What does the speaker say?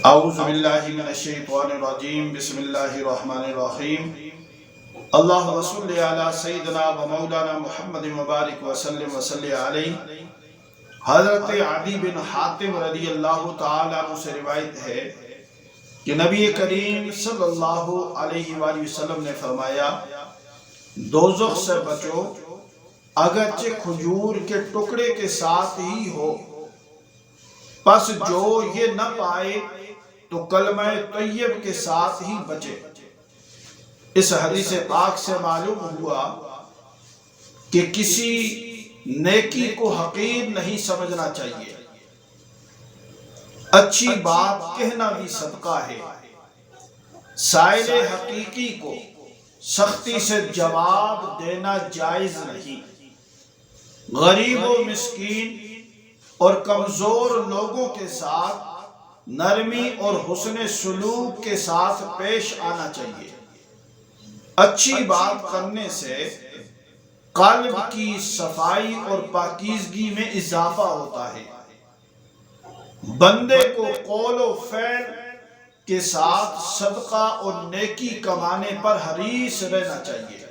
اعوذ باللہ من الشیطان الرجیم بسم اللہ الرحمن الرحیم اللہم صلی علی سیدنا و مولانا محمد مبارک وسلم وصلی علیہ۔ حضرت عدی بن حاتم رضی اللہ تعالیٰ عنہ سے روایت ہے کہ نبی کریم صلی اللہ علیہ وآلہ وسلم نے فرمایا، دوزخ سے بچو اگرچہ کھجور کے ٹکڑے کے ساتھ ہی ہو، پس جو یہ نہ پائے تو کلمہ طیب کے ساتھ ہی بچے۔ اس حدیث پاک سے معلوم ہوا کہ کسی نیکی کو حقیر نہیں سمجھنا چاہیے، اچھی بات کہنا بھی صدقہ ہے، سائل حقیقی کو سختی سے جواب دینا جائز نہیں، غریب و مسکین اور کمزور لوگوں کے ساتھ نرمی اور حسن سلوک کے ساتھ پیش آنا چاہیے۔ اچھی بات کرنے سے قلب کی صفائی اور پاکیزگی میں اضافہ ہوتا ہے۔ بندے کو قول و فعل کے ساتھ صدقہ اور نیکی کمانے پر حریص رہنا چاہیے۔